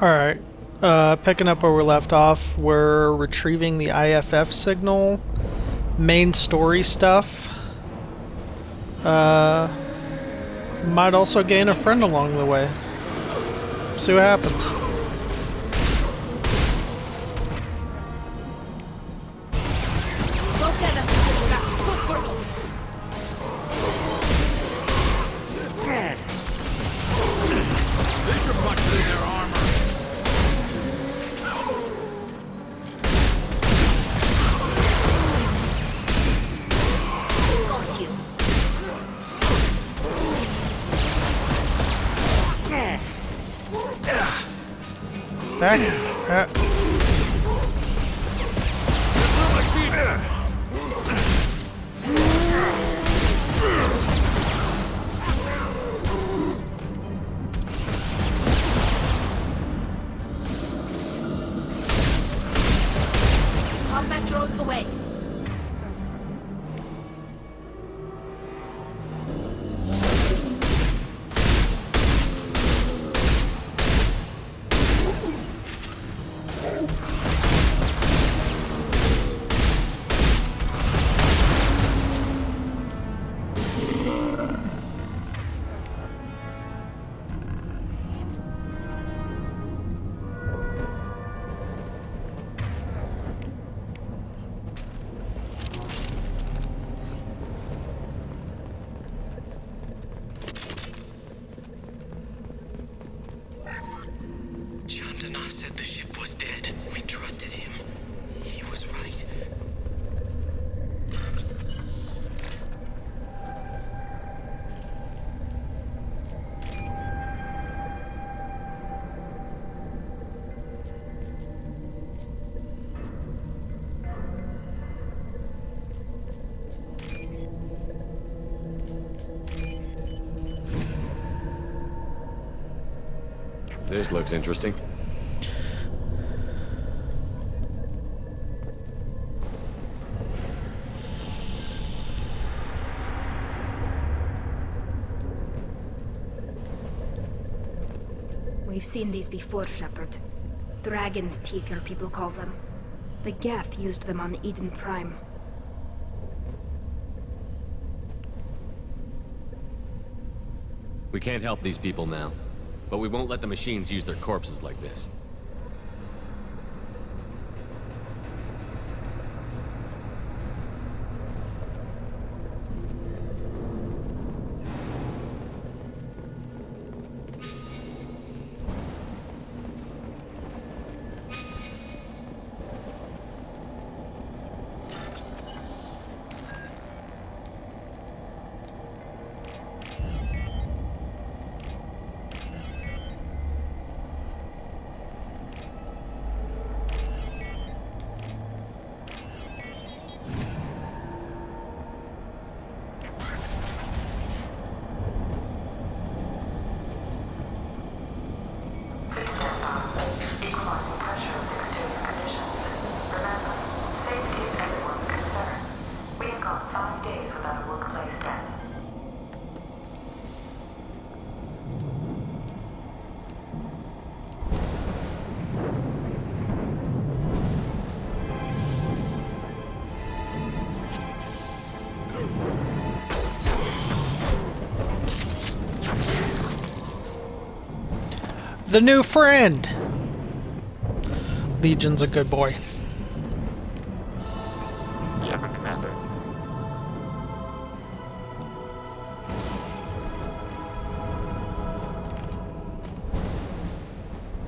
Alright. Picking up where we left off, we're retrieving the IFF signal. Main story stuff. Might also gain a friend along the way. See what happens. They should punch through their armor. Got you. Back. Combat drone away. Chandana said the ship was dead. We trusted him. He was right. This looks interesting. We've seen these before, Shepard. Dragon's teeth, your people call them. The Geth used them on Eden Prime. We can't help these people now, but we won't let the machines use their corpses like this. The new friend! Legion's a good boy. Shepard, Commander.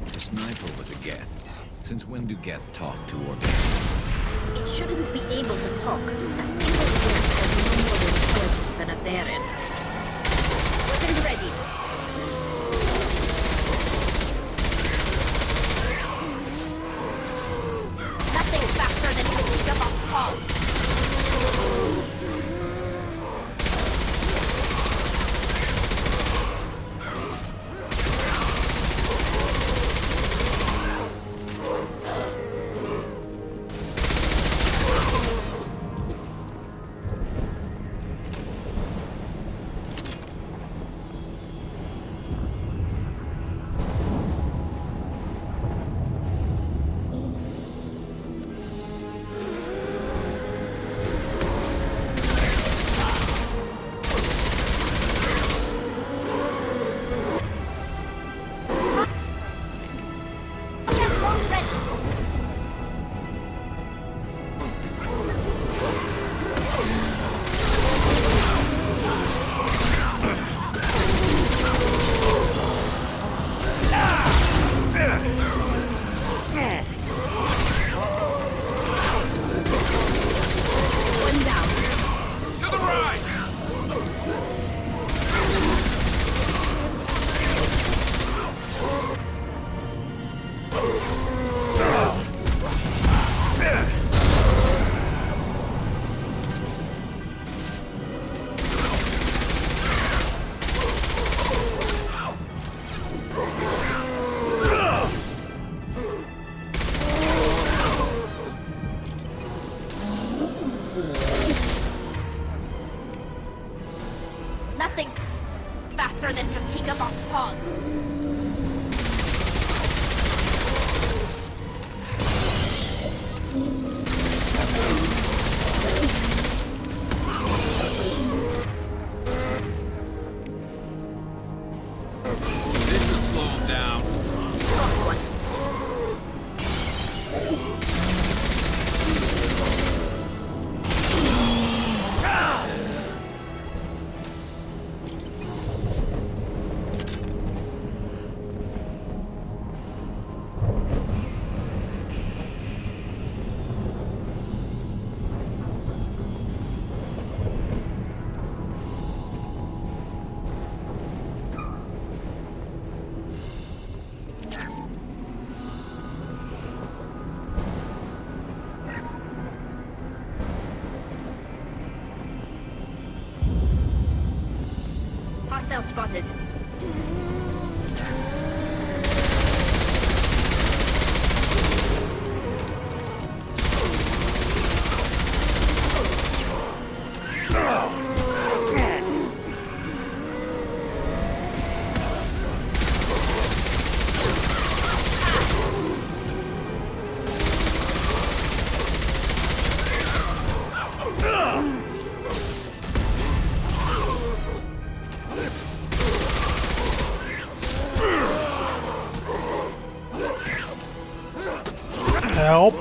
The sniper was a Geth. Since when do Geth talk to or It shouldn't be able to talk. A single Geth has no more intelligence than a Baron. Weapons ready. Nothing faster than picking up a pulse. One down. To the right! Nothing's faster than Strategic Boss Pause. This should slow him down. Cross one. Hostile spotted. Help.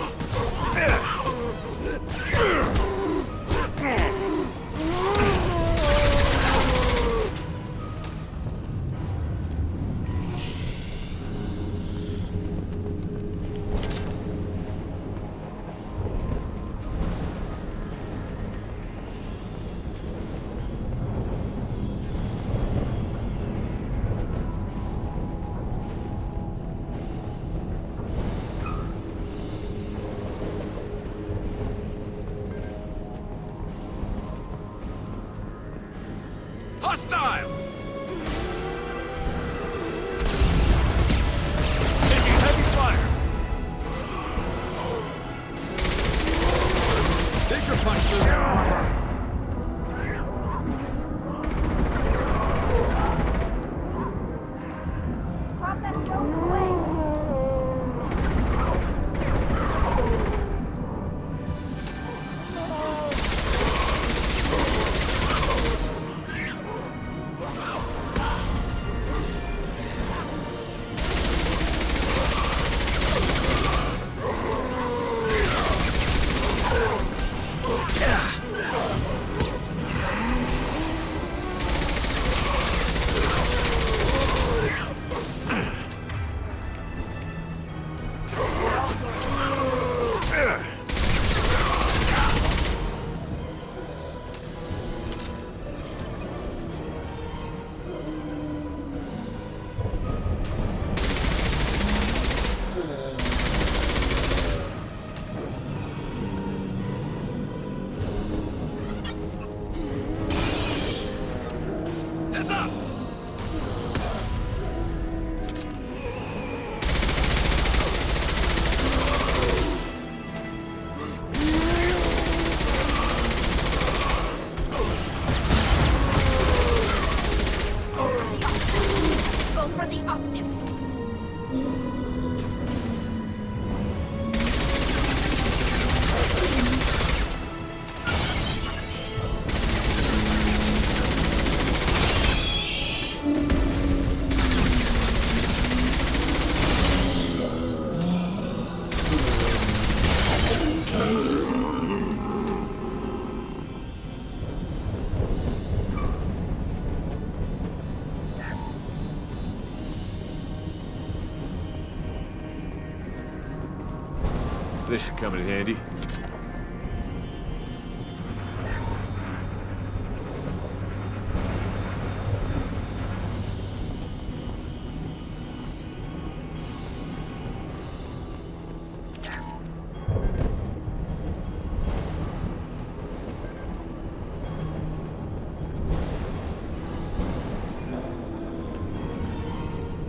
This should come in handy.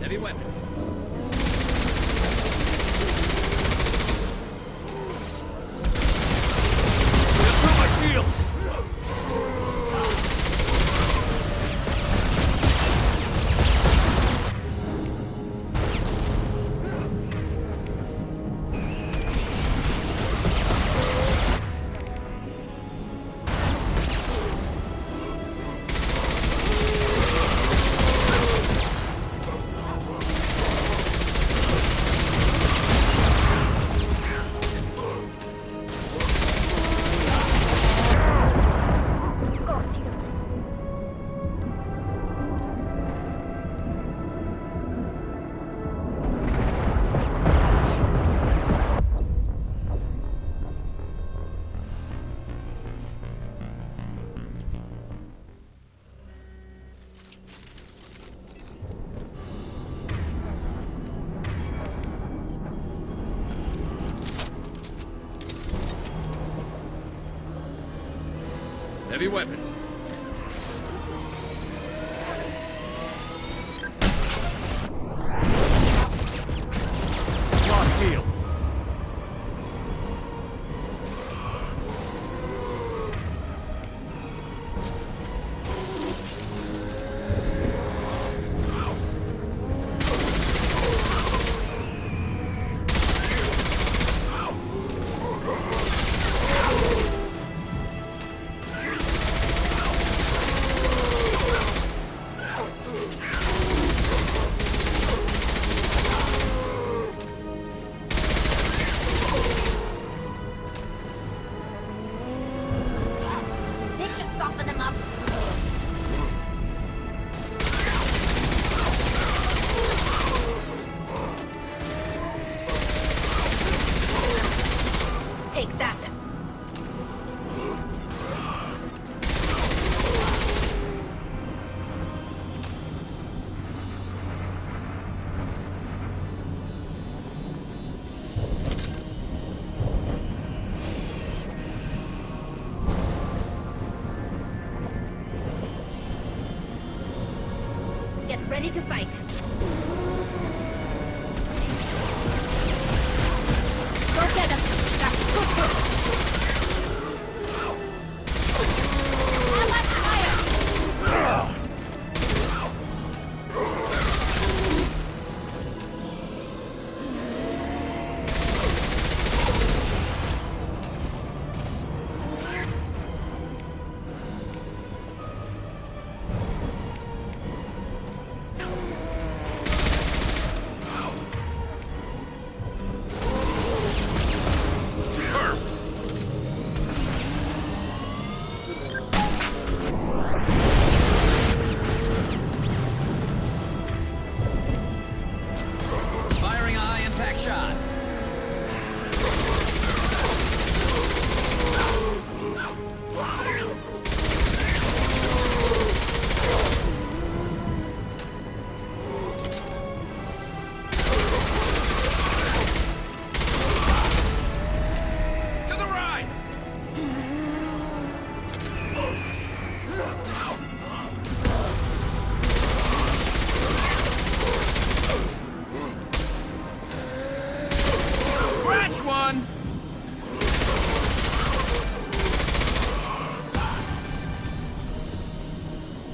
Heavy weapon. Through my shield! Heavy weapon. Lock field. This should soften him up. Take that. Get ready to fight. Go get him. Allied fire! Firing a high impact shot. To the right! Scratch one!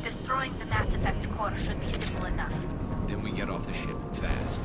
Destroying the Mass Effect core should be simple enough. Then we get off the ship fast.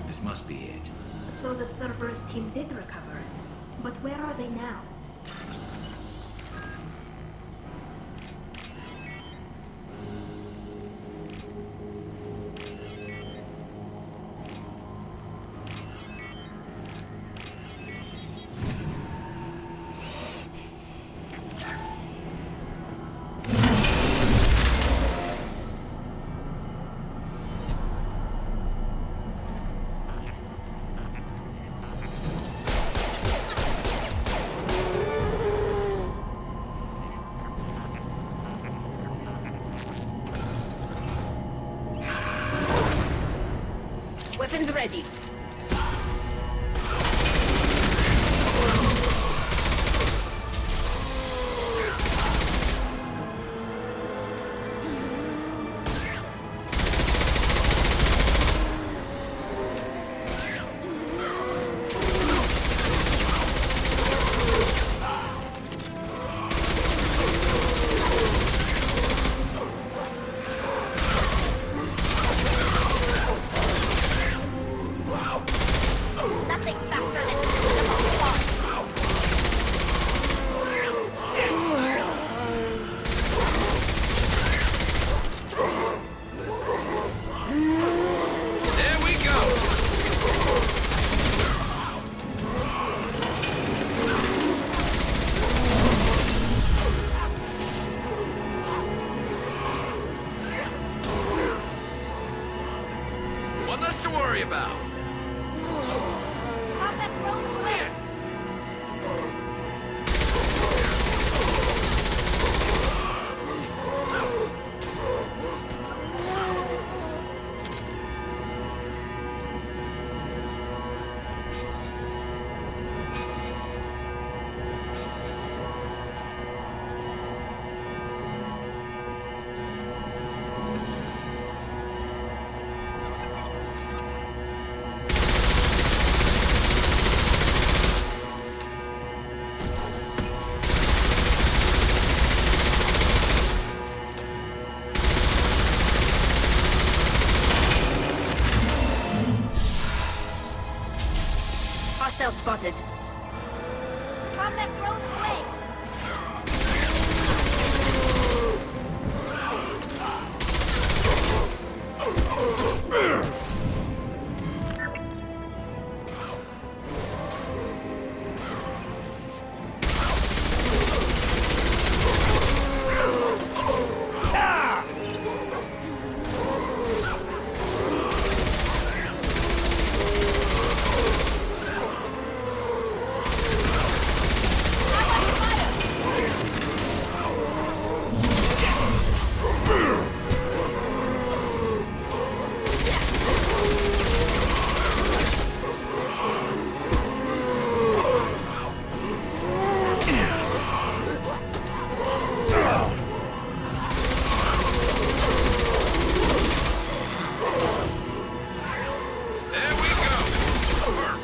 This must be it. So the Cerberus team did recover it. But where are they now? Weapons ready. Nothing faster than the bomb. There we go. One less to worry about. Combat drone clear. Hostile spotted. Combat drone away. There we go. Over.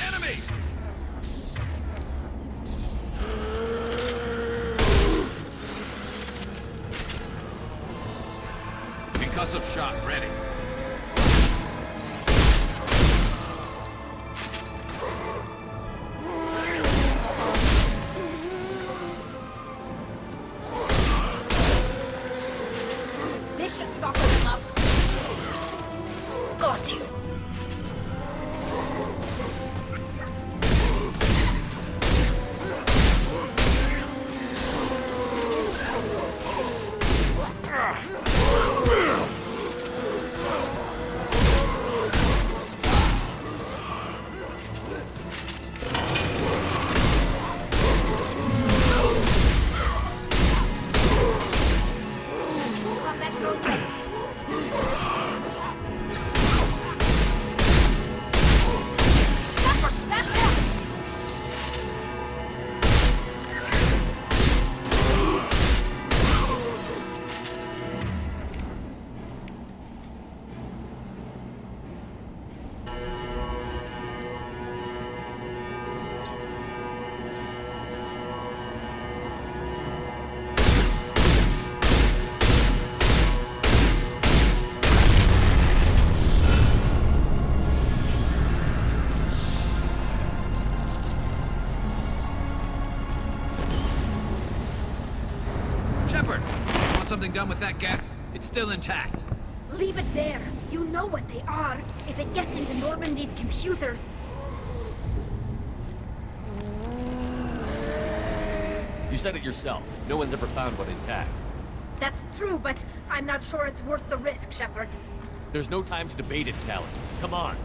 Enemy! Concussive shot ready. This should soften them up. Got you. Shepard! Want something done with that geth? It's still intact. Leave it there. You know what they are. If it gets into Normandy's computers... You said it yourself. No one's ever found one intact. That's true, but I'm not sure it's worth the risk, Shepard. There's no time to debate it, Talon. Come on.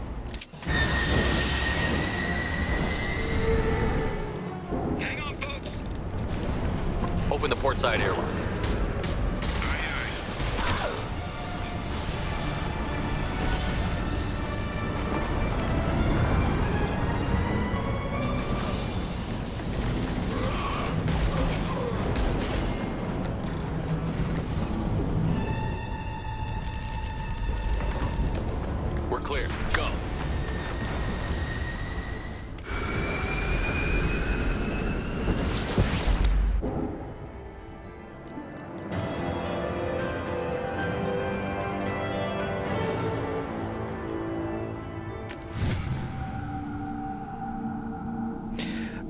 Hang on, folks. Open the port side airlock. We're clear. Go.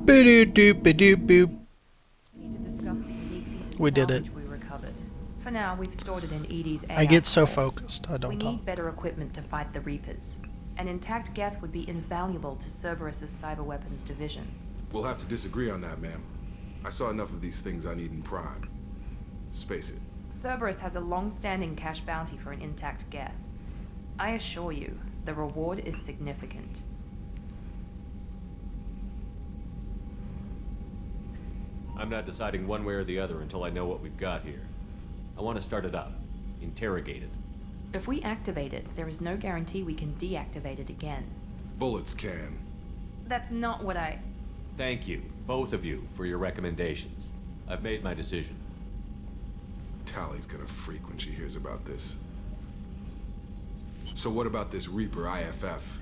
Boo-doo-doop, ba-doop-boop. Need to discuss the unique piece of We did it. salvage we recovered. For now, we've stored it in Edie's AI I get so core. focused, I We don't need talk. better equipment to fight the Reapers. An intact Geth would be invaluable to Cerberus's cyber weapons division. We'll have to disagree on that, ma'am. I saw enough of these things I need in Prime. Space it. Cerberus has a long-standing cash bounty for an intact Geth. I assure you, the reward is significant. I'm not deciding one way or the other until I know what we've got here. I want to start it up. Interrogate it. If we activate it, there is no guarantee we can deactivate it again. Bullets can. That's not what I... Thank you, both of you, for your recommendations. I've made my decision. Tally's gonna freak when she hears about this. So what about this Reaper IFF?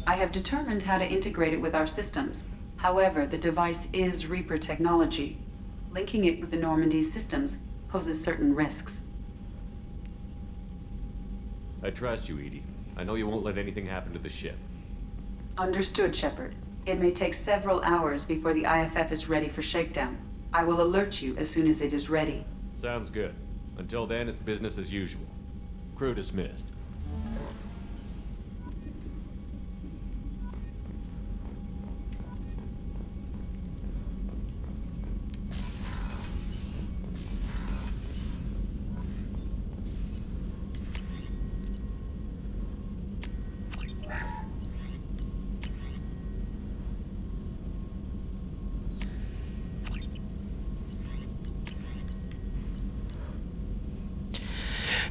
I have determined how to integrate it with our systems. However, the device is Reaper technology. Linking it with the Normandy's systems poses certain risks. I trust you, Edie. I know you won't let anything happen to the ship. Understood, Shepard. It may take several hours before the IFF is ready for shakedown. I will alert you as soon as it is ready. Sounds good. Until then, it's business as usual. Crew dismissed.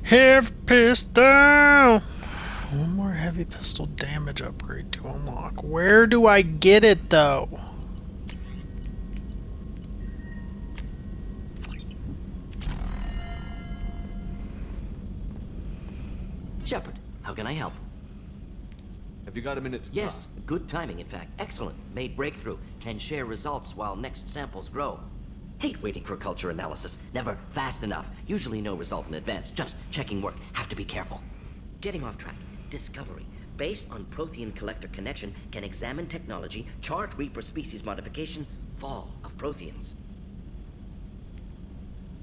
Heavy pistol! One more heavy pistol damage upgrade to unlock. Where do I get it though? Shepard, how can I help? Have you got a minute to Yes, good timing, in fact. Excellent. Made breakthrough. Can share results while next samples grow. Hate waiting for culture analysis. Never fast enough. Usually no result in advance. Just checking work. Have to be careful. Getting off track. Discovery. Based on Prothean collector connection, can examine technology, chart Reaper species modification, fall of Protheans.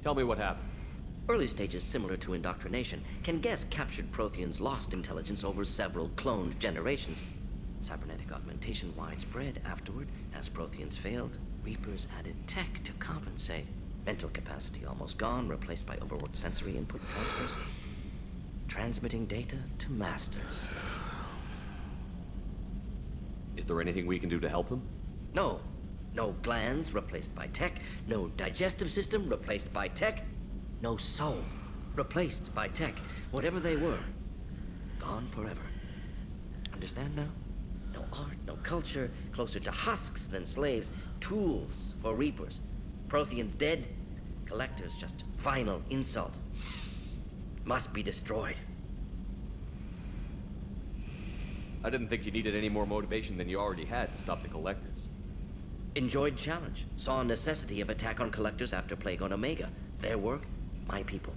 Tell me what happened. Early stages similar to indoctrination can guess captured Protheans lost intelligence over several cloned generations. Cybernetic augmentation widespread afterward. As Protheans failed, Reapers added tech to compensate. Mental capacity almost gone, replaced by overworked sensory input transfers. Transmitting data to masters. Is there anything we can do to help them? No. No glands replaced by tech. No digestive system replaced by tech. No soul replaced by tech. Whatever they were, gone forever. Understand now? No art, no culture, closer to husks than slaves. Tools for Reapers. Protheans dead, collectors just final insult. Must be destroyed. I didn't think you needed any more motivation than you already had to stop the collectors. Enjoyed challenge. Saw necessity of attack on collectors after Plague on Omega. Their work, my people.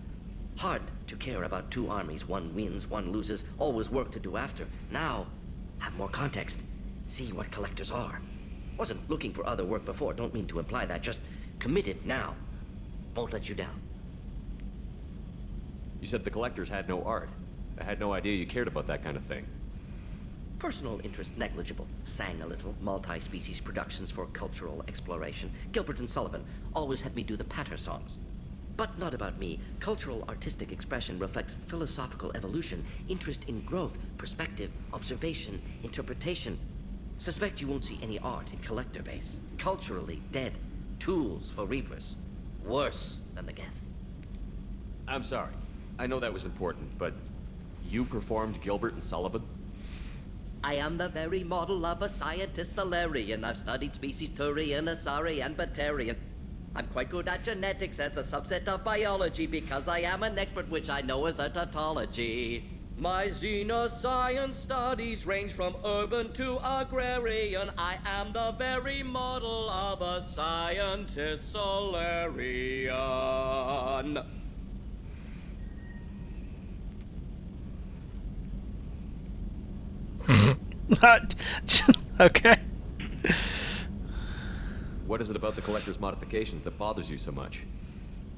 Hard to care about two armies. One wins, one loses. Always work to do after. Now, have more context. See what collectors are. Wasn't looking for other work before. Don't mean to imply that. Just Committed now. Won't let you down. You said the collectors had no art. I had no idea you cared about that kind of thing. Personal interest negligible. Sang a little. Multi-species productions for cultural exploration. Gilbert and Sullivan always had me do the patter songs. But not about me. Cultural artistic expression reflects philosophical evolution, interest in growth, perspective, observation, interpretation. Suspect you won't see any art in collector base. Culturally dead. Tools for reapers. Worse than the Geth. I'm sorry. I know that was important, but you performed Gilbert and Sullivan? I am the very model of a scientist Solarian. I've studied species Turian, Asari, and Batarian. I'm quite good at genetics as a subset of biology because I am an expert, which I know is a tautology. My xenoscience studies range from urban to agrarian. I am the very model of a scientist Solarian. Okay. What is it about the collector's modifications that bothers you so much?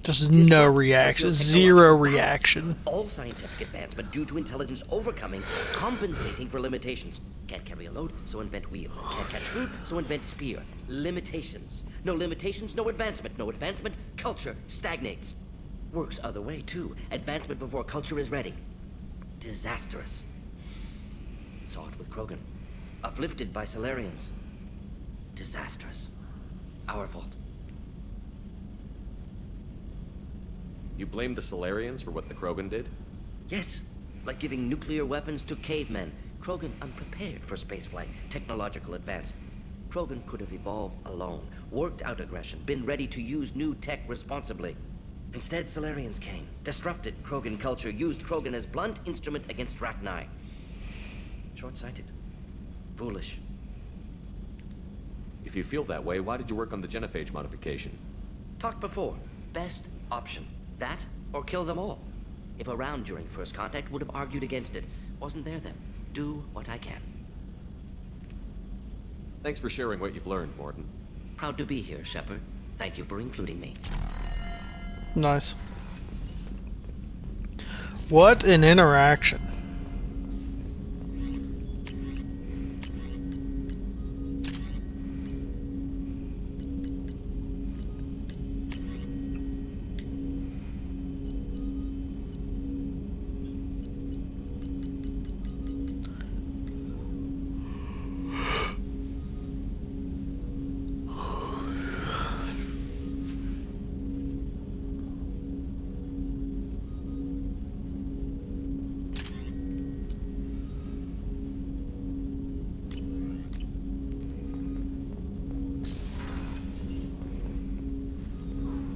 Just no reaction. Zero reaction. All scientific advancement due to intelligence overcoming, compensating for limitations. Can't carry a load, so invent wheel. Can't catch food, so invent spear. Limitations. No limitations, no advancement. No advancement, culture stagnates. Works other way, too. Advancement before culture is ready. Disastrous. Saw it with Krogan. Uplifted by Solarians. Disastrous. Our fault. You blame the Solarians for what the Krogan did? Yes, like giving nuclear weapons to cavemen. Krogan unprepared for spaceflight, technological advance. Krogan could have evolved alone, worked out aggression, been ready to use new tech responsibly. Instead, Solarians came, disrupted Krogan culture, used Krogan as blunt instrument against Rachni. Short-sighted. Foolish. If you feel that way, why did you work on the genophage modification? Talked before. Best option. That, or kill them all. If around during first contact, would have argued against it. Wasn't there then. Do what I can. Thanks for sharing what you've learned, Morton. Proud to be here, Shepard. Thank you for including me. Nice. What an interaction.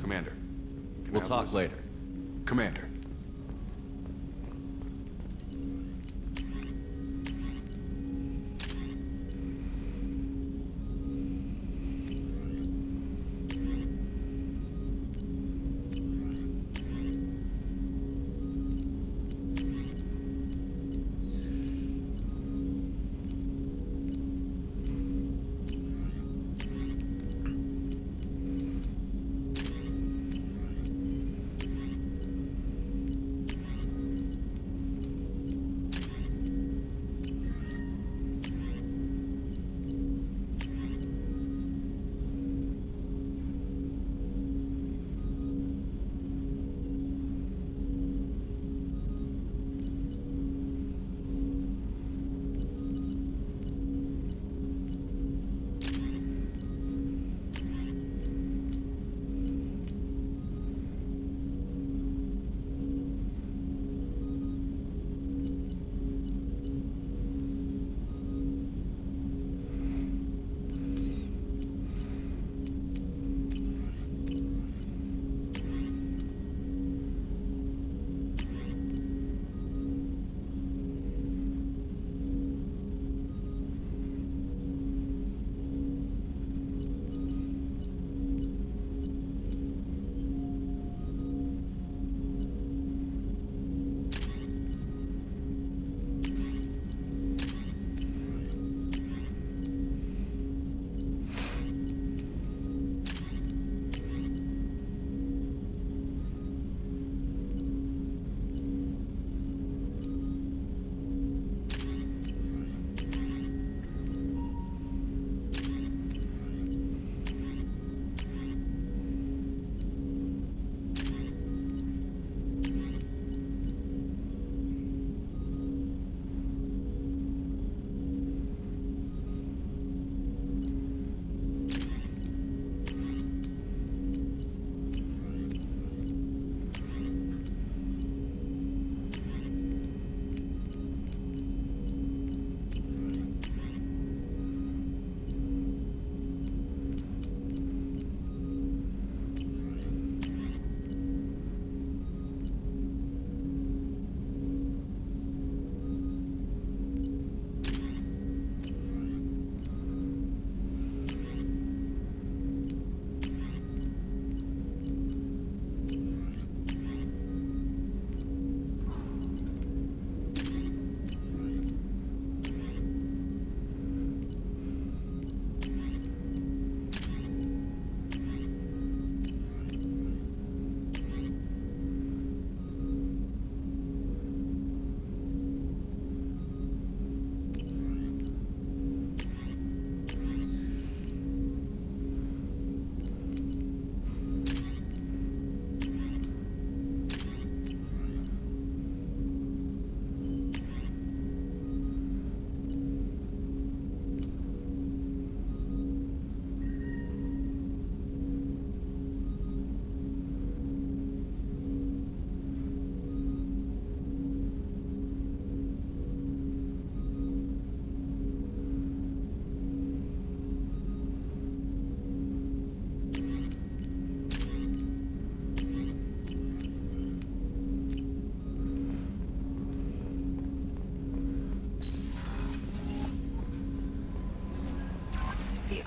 Commander. We'll talk later. Commander.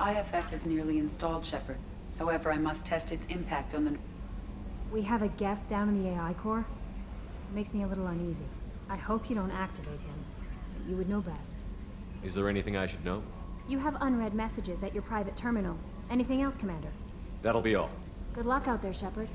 IFF is nearly installed, Shepard. However, I must test its impact on the... We have a Geth down in the AI core? It makes me a little uneasy. I hope you don't activate him. But you would know best. Is there anything I should know? You have unread messages at your private terminal. Anything else, Commander? That'll be all. Good luck out there, Shepard.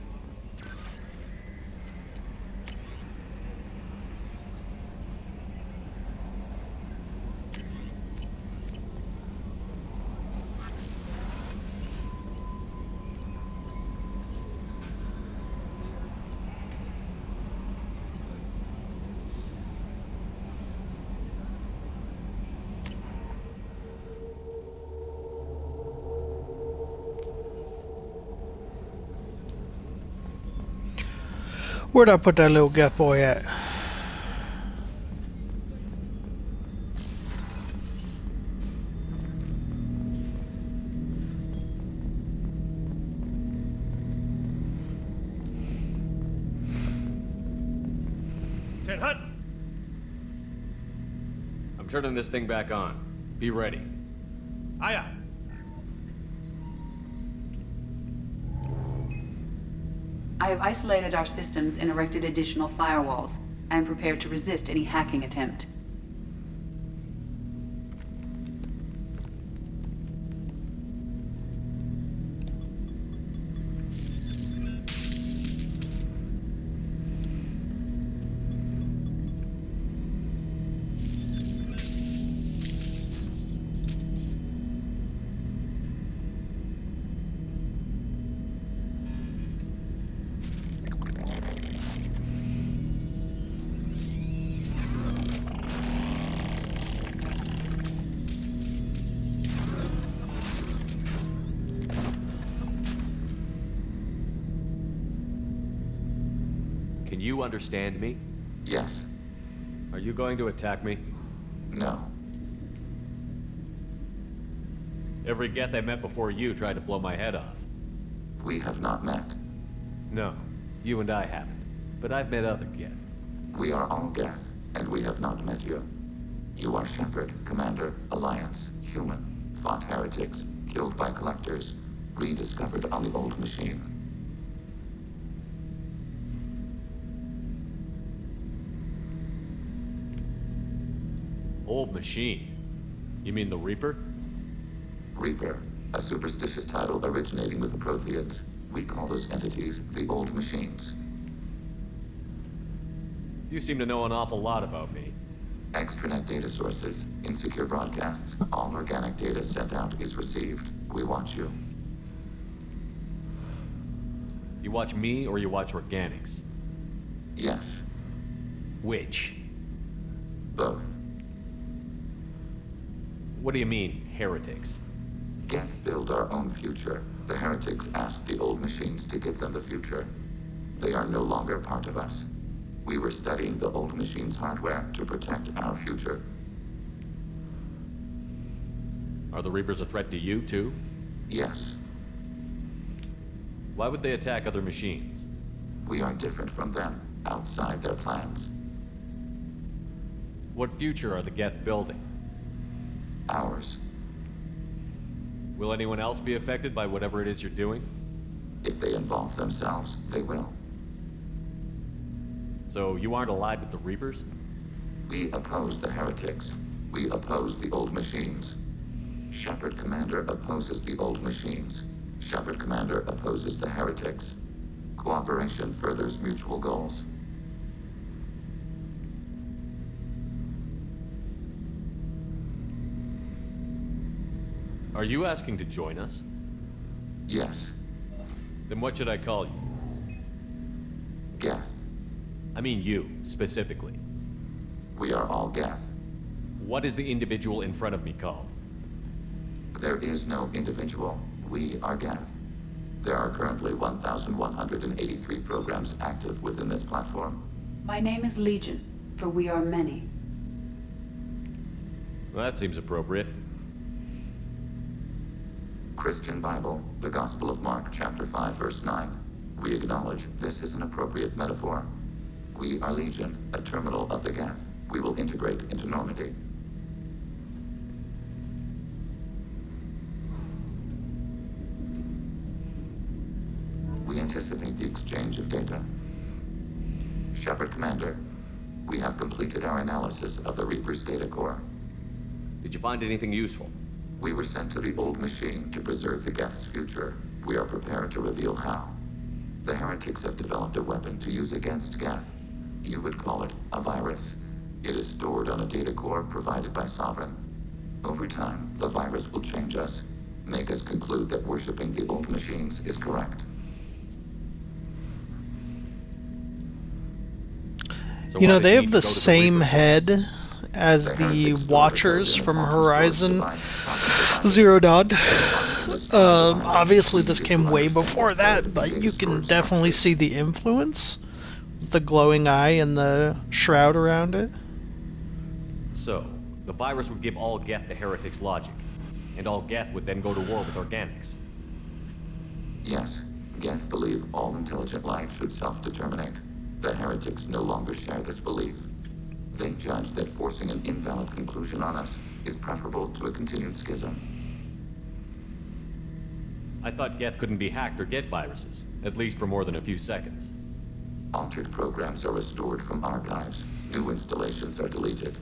Where'd I put that little Geth boy at? Ted Hut! I'm turning this thing back on. Be ready. Aye, aye. I have isolated our systems and erected additional firewalls. I am prepared to resist any hacking attempt. Can you understand me? Yes. Are you going to attack me? No. Every Geth I met before you tried to blow my head off. We have not met. No, you and I haven't. But I've met other Geth. We are all Geth, and we have not met you. You are Shepard, Commander, Alliance, human, fought heretics, killed by collectors, rediscovered on the old machine. Old machine? You mean the Reaper? Reaper, a superstitious title originating with the Protheans. We call those entities the old machines. You seem to know an awful lot about me. Extranet data sources, insecure broadcasts, all organic data sent out is received. We watch you. You watch me or you watch organics? Yes. Which? Both. What do you mean, heretics? Geth build our own future. The heretics asked the old machines to give them the future. They are no longer part of us. We were studying the old machines' hardware to protect our future. Are the Reapers a threat to you, too? Yes. Why would they attack other machines? We are different from them, outside their plans. What future are the Geth building? Ours. Will anyone else be affected by whatever it is you're doing? If they involve themselves, they will. So you aren't allied with the Reapers? We oppose the heretics. We oppose the old machines. Shepard Commander opposes the old machines. Shepard Commander opposes the heretics. Cooperation furthers mutual goals. Are you asking to join us? Yes. Then what should I call you? Geth. I mean you, specifically. We are all Geth. What is the individual in front of me called? There is no individual. We are Geth. There are currently 1,183 programs active within this platform. My name is Legion, for we are many. Well, that seems appropriate. Christian Bible, the Gospel of Mark, chapter 5, verse 9. We acknowledge this is an appropriate metaphor. We are Legion, a terminal of the Geth. We will integrate into Normandy. anticipate the exchange of data. Shepard Commander, we have completed our analysis of the Reaper's data core. Did you find anything useful? We were sent to the old machine to preserve the Geth's future. We are prepared to reveal how. The heretics have developed a weapon to use against Geth. You would call it a virus. It is stored on a data core provided by Sovereign. Over time, the virus will change us, make us conclude that worshipping the old machines is correct. So You why know, did they you have need the to go to same Reaper head as The the heretics stored Watchers the code in from a quantum storage Horizon device Sovereign provided. Zero Dawn. Let's try the virus. Obviously, We this needed came to way understand before the code that, in but data you can storage definitely structures. see the influence. The glowing eye and the shroud around it. So, the virus would give all Geth the heretics' logic, and all Geth would then go to war with organics. Yes, Geth believe all intelligent life should self-determinate. The heretics no longer share this belief. They judge that forcing an invalid conclusion on us is preferable to a continued schism. I thought Geth couldn't be hacked or get viruses, at least for more than a few seconds. Altered programs are restored from archives. New installations are deleted.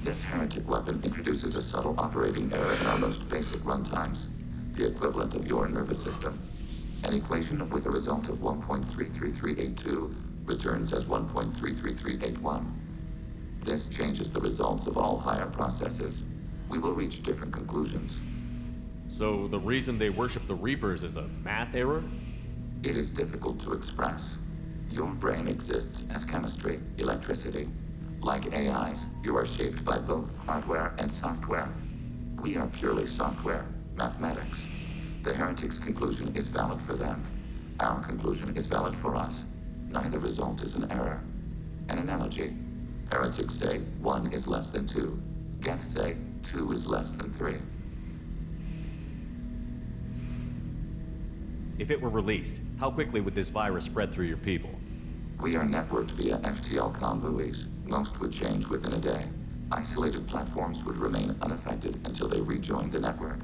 This heretic weapon introduces a subtle operating error in our most basic runtimes, the equivalent of your nervous system. An equation with a result of 1.33382 returns as 1.33381. This changes the results of all higher processes. We will reach different conclusions. So the reason they worship the Reapers is a math error? It is difficult to express. Your brain exists as chemistry, electricity. Like AIs, you are shaped by both hardware and software. We are purely software, mathematics. The heretics' conclusion is valid for them. Our conclusion is valid for us. Neither result is an error. An analogy. Heretics say 1 is less than 2. Geth say 2 is less than 3. If it were released, how quickly would this virus spread through your people? We are networked via FTL buoys. Most would change within a day. Isolated platforms would remain unaffected until they rejoined the network.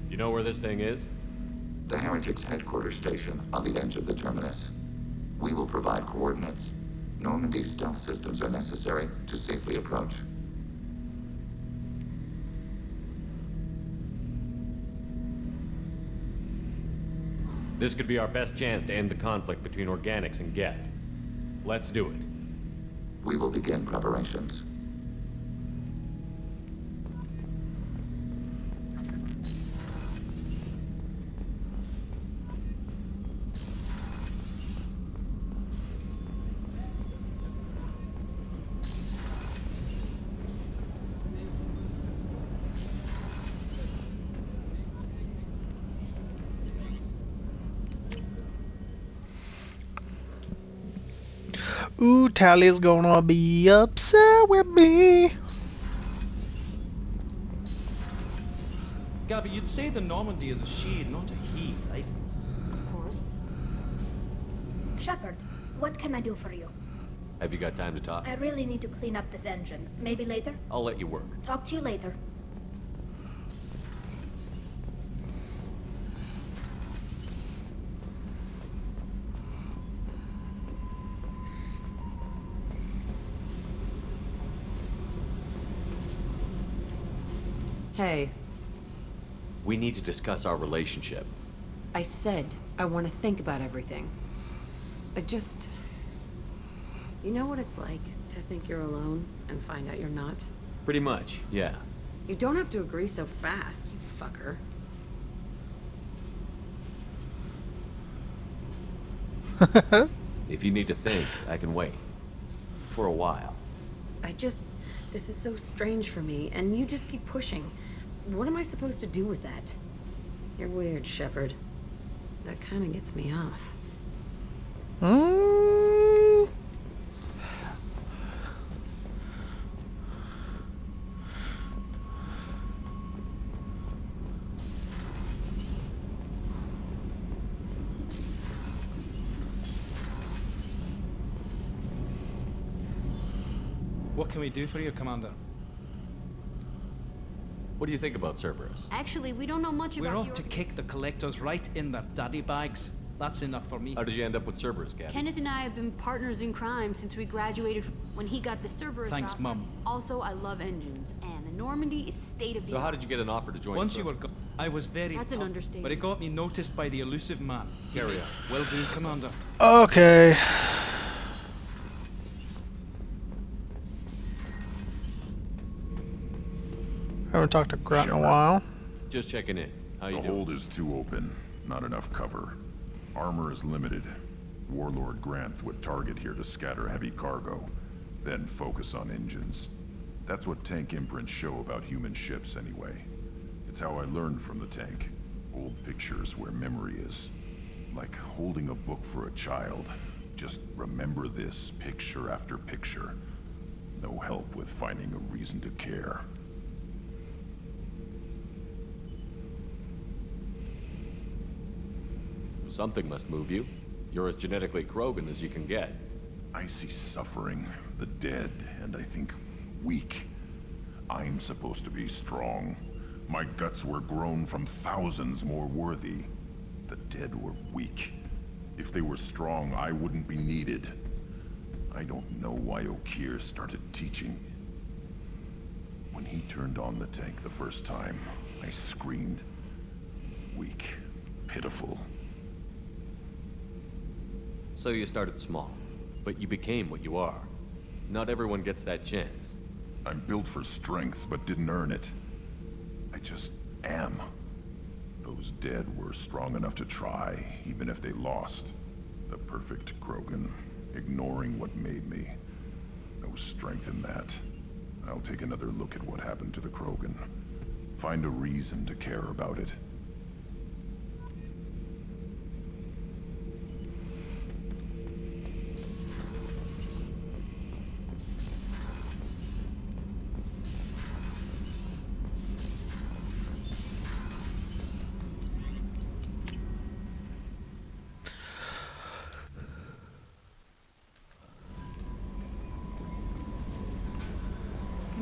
You know where this thing is? The heretics' headquarters station on the edge of the terminus. We will provide coordinates. Normandy's stealth systems are necessary to safely approach. This could be our best chance to end the conflict between organics and Geth. Let's do it. We will begin preparations. Ooh, Tally's gonna be upset with me. Gabby, you'd say the Normandy is a she, not a he, right? Of course. Shepard, what can I do for you? Have you got time to talk? I really need to clean up this engine. Maybe later? I'll let you work. Talk to you later. Hey, We need to discuss our relationship. I said I want to think about everything. I just... You know what it's like to think you're alone and find out you're not? Pretty much, yeah. You don't have to agree so fast, you fucker. If you need to think, I can wait. For a while. This is so strange for me, and you just keep pushing. What am I supposed to do with that? You're weird, Shepard. That kind of gets me off. What can we do for you, Commander? What do you think about Cerberus? Actually, we don't know much We're about off the to kick the collectors right in their daddy bags. That's enough for me. How did you end up with Cerberus, Gabby? Kenneth and I have been partners in crime since we graduated. When he got the Cerberus Thanks, offer. Mum. Also, I love engines, and the Normandy is state of the So art. how did you get an offer to join Once you Cerberus? were I was very That's an pumped, understatement. but it got me noticed by the elusive man. Carry on. Will do, Commander. Okay. Haven't talked to Grunt in a while. Just checking in. How you The doing? hold is too open. Not enough cover. Armor is limited. Warlord Grant would target here to scatter heavy cargo, then focus on engines. That's what tank imprints show about human ships anyway. It's how I learned from the tank. Old pictures where memory is. Like holding a book for a child. Just remember this picture after picture. No help with finding a reason to care. Something must move you. You're as genetically Krogan as you can get. I see suffering, the dead, and I think weak. I'm supposed to be strong. My guts were grown from thousands more worthy. The dead were weak. If they were strong, I wouldn't be needed. I don't know why Okeer started teaching. When he turned on the tank the first time, I screamed. Weak, pitiful. So you started small, but you became what you are. Not everyone gets that chance. I'm built for strength, but didn't earn it. I just am. Those dead were strong enough to try, even if they lost. The perfect Krogan, ignoring what made me. No strength in that. I'll take another look at what happened to the Krogan. Find a reason to care about it.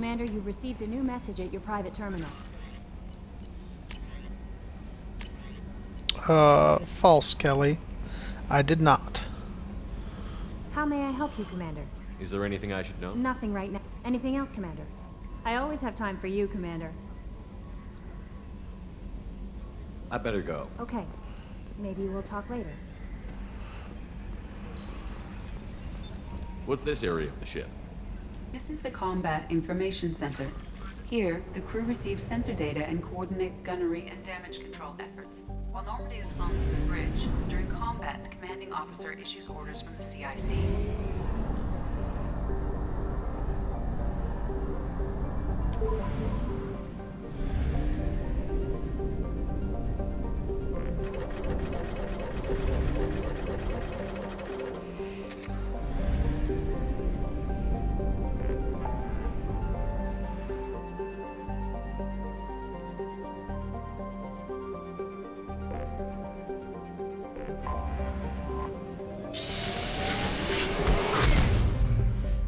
Commander, you've received a new message at your private terminal. False, Kelly. I did not. How may I help you, Commander? Is there anything I should know? Nothing right now. Anything else, Commander? I always have time for you, Commander. I better go. Okay. Maybe we'll talk later. What's this area of the ship? This is the Combat Information Center. Here, the crew receives sensor data and coordinates gunnery and damage control efforts. While Normandy is flown from the bridge, during combat, the commanding officer issues orders from the CIC.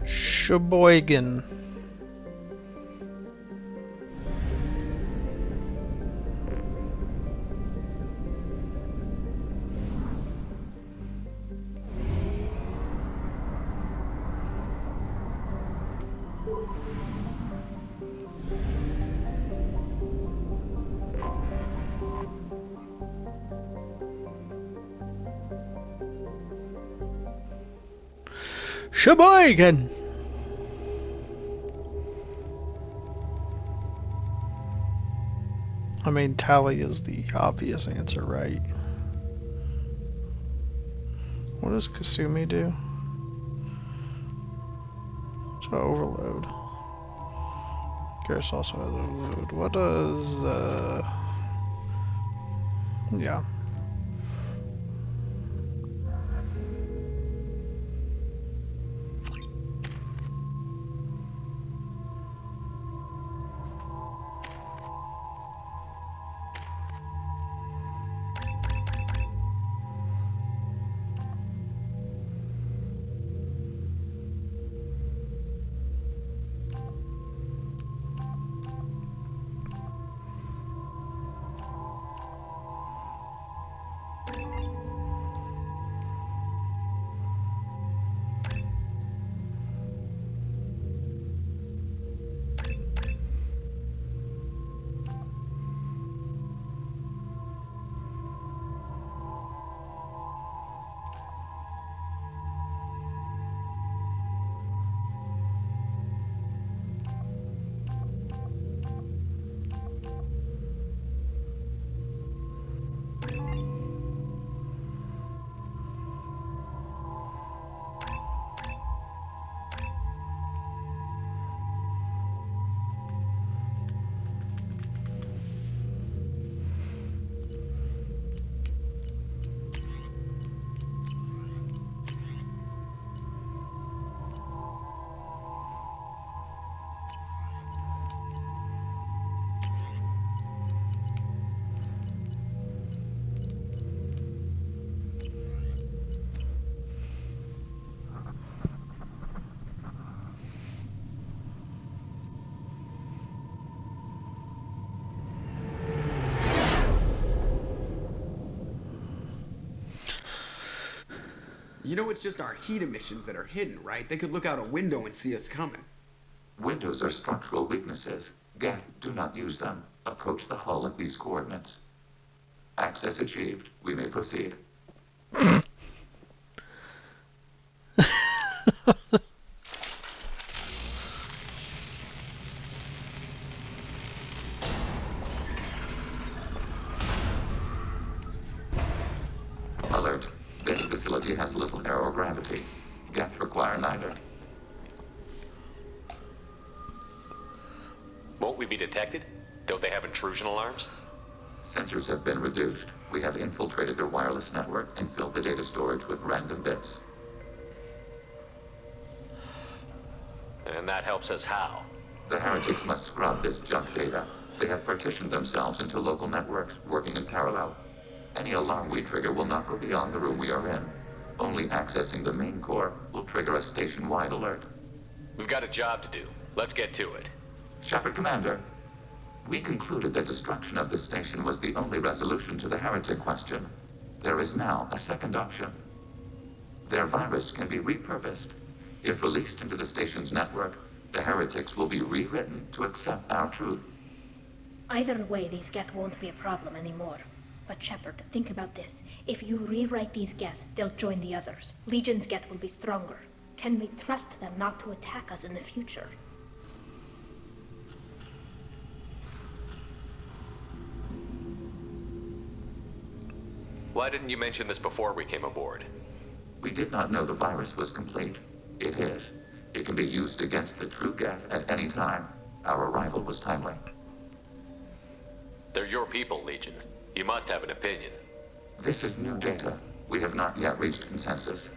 Sheboygan. Sheboygan. I mean, Tally is the obvious answer, right? What does Kasumi do? So overload. Garrus also has overload. What does, yeah. You know it's just our heat emissions that are hidden, right? They could look out a window and see us coming. Windows are structural weaknesses. Geth, do not use them. Approach the hull at these coordinates. Access achieved. We may proceed. Alert. This facility has little aerogravity. Geth require neither. Won't we be detected? Don't they have intrusion alarms? Sensors have been reduced. We have infiltrated their wireless network and filled the data storage with random bits. And that helps us how? The heretics must scrub this junk data. They have partitioned themselves into local networks, working in parallel. Any alarm we trigger will not go beyond the room we are in. Only accessing the main core will trigger a station-wide alert. We've got a job to do. Let's get to it. Shepard Commander, we concluded that destruction of this station was the only resolution to the heretic question. There is now a second option. Their virus can be repurposed. If released into the station's network, the heretics will be rewritten to accept our truth. Either way, these Geth won't be a problem anymore. But Shepard, think about this. If you rewrite these Geth, they'll join the others. Legion's Geth will be stronger. Can we trust them not to attack us in the future? Why didn't you mention this before we came aboard? We did not know the virus was complete. It is. It can be used against the true Geth at any time. Our arrival was timely. They're your people, Legion. You must have an opinion. This is new data. We have not yet reached consensus.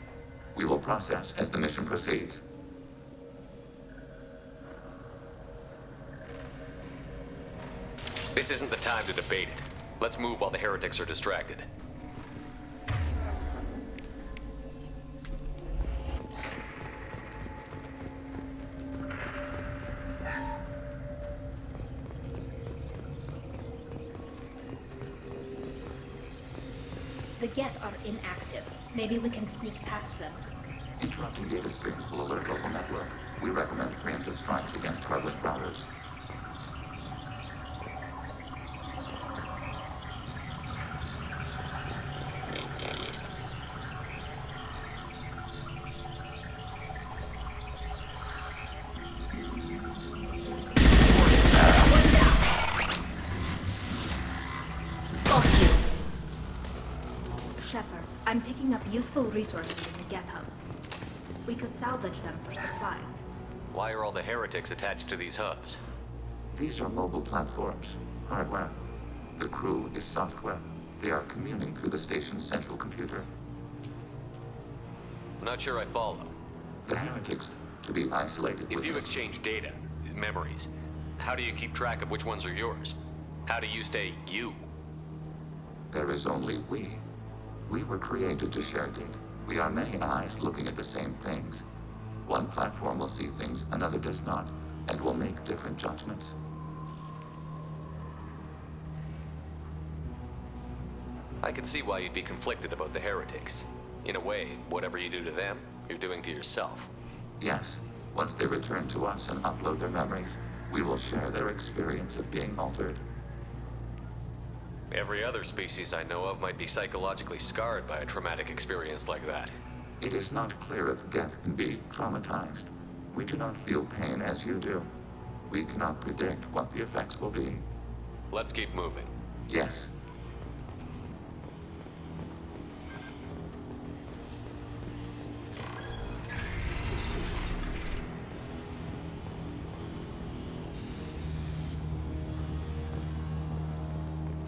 We will process as the mission proceeds. This isn't the time to debate it. Let's move while the heretics are distracted. The Geth are inactive. Maybe we can sneak past them. Interrupting data streams will alert local network. We recommend preemptive strikes against public routers. I'm picking up useful resources in the Geth hubs. We could salvage them for supplies. Why are all the heretics attached to these hubs? These are mobile platforms, hardware. The crew is software. They are communing through the station's central computer. I'm not sure I follow. The heretics to be isolated If with you us. exchange data, memories, how do you keep track of which ones are yours? How do you stay you? There is only we. We were created to share data. We are many eyes looking at the same things. One platform will see things another does not, and will make different judgments. I can see why you'd be conflicted about the heretics. In a way, whatever you do to them, you're doing to yourself. Yes, once they return to us and upload their memories, we will share their experience of being altered. Every other species I know of might be psychologically scarred by a traumatic experience like that. It is not clear if Geth can be traumatized. We do not feel pain as you do. We cannot predict what the effects will be. Let's keep moving. Yes.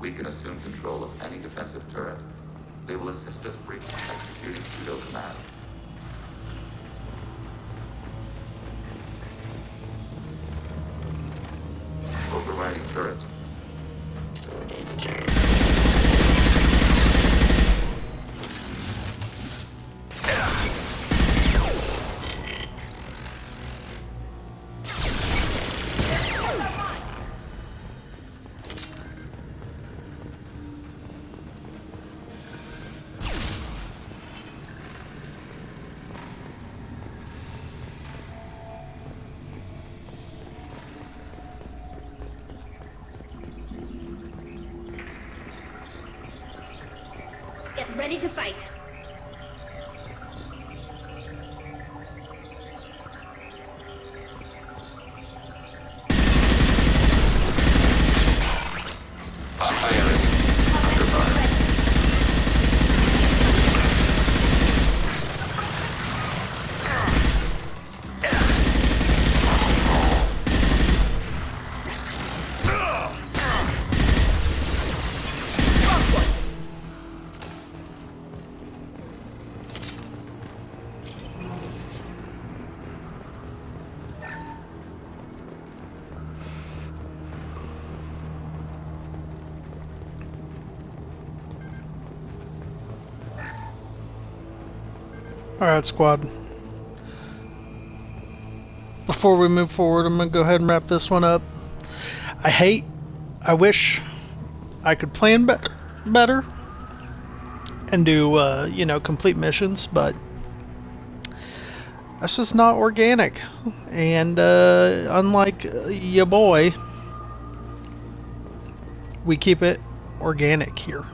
We can assume control of any defensive turret. They will assist us briefly executing pseudo command. Overriding turret. Get ready to fight. Alright, squad. Before we move forward, I'm going to go ahead and wrap this one up. I wish I could plan better and do, you know, complete missions, but that's just not organic. And unlike ya boy, we keep it organic here.